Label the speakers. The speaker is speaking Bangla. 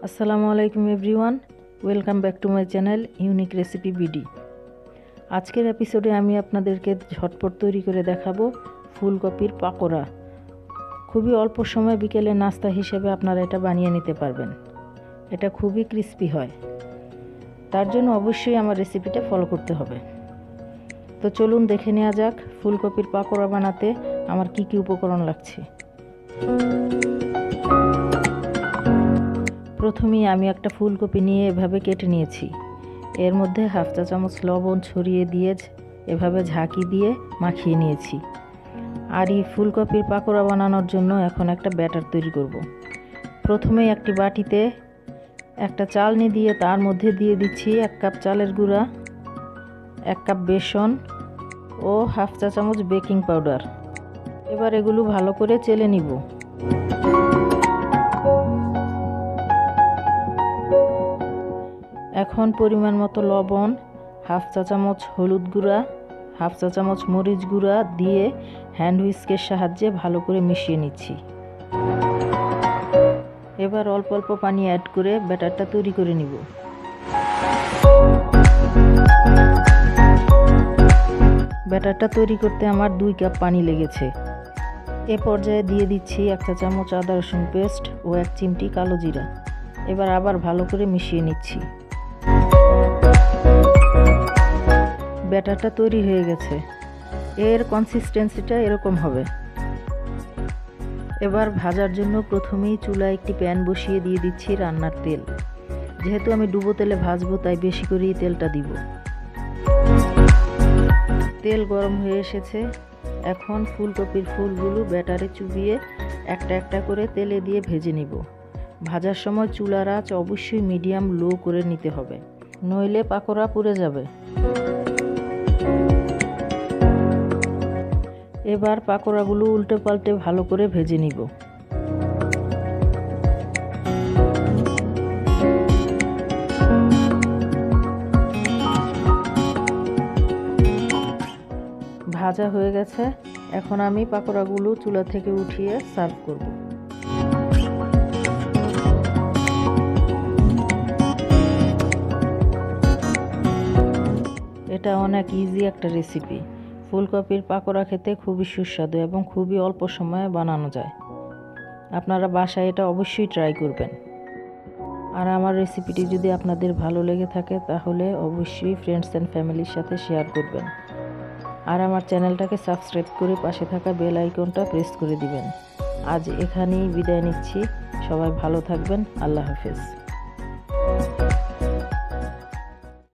Speaker 1: আসসালামু আলাইকুম everyone, welcome back to my channel unique recipe BD. আজকের এপিসোডে আমি আপনাদেরকে ঝটপট তৈরি করে দেখাবো ফুলকপির পাকোড়া। খুবই অল্প সময় বিকেলে নাস্তা হিসেবে আপনারা এটা বানিয়ে নিতে পারবেন। এটা খুবই ক্রিস্পি হয়, তার জন্য অবশ্যই আমার রেসিপিটা ফলো করতে হবে। তো চলুন দেখে নেওয়া যাক ফুলকপির পাকোড়া বানাতে আমার কি কি উপকরণ লাগছে। প্রথমেই আমি একটা ফুলকপি নিয়ে এভাবে কেটে নিয়েছি। এর মধ্যে হাফ চা চামচ লবণ ছড়িয়ে দিয়ে এভাবে ঝাঁকি দিয়ে মাখিয়ে নিয়েছি। আর এই ফুলকপির পাকোড়া বানানোর জন্য এখন একটা ব্যাটার তৈরি করব। প্রথমেই একটি বাটিতে একটা চালনি দিয়ে তার মধ্যে দিয়ে দিচ্ছি 1 কাপ চালের গুঁড়া, 1 কাপ বেসন ও হাফ চা চামচ বেকিং পাউডার। এবার এগুলো ভালো করে চেলে নিব। এখন পরিমাণ মতো লবণ, হাফ চা চামচ হলুদ গুঁড়া, হাফ চা চামচ মরিচ গুঁড়া দিয়ে হ্যান্ড হুইস্কের সাহায্যে ভালো করে মিশিয়ে নিচ্ছি। এবার অল্প অল্প পানি অ্যাড করে ব্যাটারটা তৈরি করে নিব। ব্যাটারটা তৈরি করতে আমার 2 কাপ পানি লেগেছে। এ পর্যায়ে দিয়ে দিচ্ছি 1 চা চামচ আদা রসুন পেস্ট ও 1 চিমটি কালো জিরা। এবার আবার ভালো করে মিশিয়ে নিচ্ছি। ব্যাটারটা তৈরি হয়ে গেছে। এর কনসিস্টেন্সিটা এরকম হবে। এবার ভাজার জন্য প্রথমেই চুলায় একটি প্যান বসিয়ে দিয়ে দিচ্ছি রান্নার তেল। যেহেতু আমি ডুবো তেলে ভাজবো তাই বেশি করেই তেলটা দিব। তেল গরম হয়ে এসেছে। এখন ফুলকপির ফুলগুলো ব্যাটারে চুবিয়ে একটা একটা করে তেলে দিয়ে ভেজে নিব। ভাজার সময় চুলার আঁচ অবশ্যই মিডিয়াম লো করে নিতে হবে, নইলে পাকোড়া পুড়ে যাবে। এবার পাকোড়াগুলো উল্টে পাল্টে ভালো করে ভেজে নিব। ভাজা হয়ে গেছে। এখন আমি পাকোড়াগুলো চুলা থেকে উঠিয়ে সার্ভ করব। এটা অনেক ইজি একটা রেসিপি। ফুলকপির পাকোড়া খেতে খুবই সুস্বাদু এবং খুবই অল্প সময়ে বানানো যায়। আপনারা বাসায় এটা অবশ্যই ট্রাই করবেন। আর আমার রেসিপিটি যদি আপনাদের ভালো লেগে থাকে তাহলে অবশ্যই ফ্রেন্ডস অ্যান্ড ফ্যামিলির সাথে শেয়ার করবেন। আর আমার চ্যানেলটাকে সাবস্ক্রাইব করে পাশে থাকা বেল আইকনটা প্রেস করে দিবেন। আজ এখানেই বিদায় নিচ্ছি। সবাই ভালো থাকবেন। আল্লাহ হাফেজ।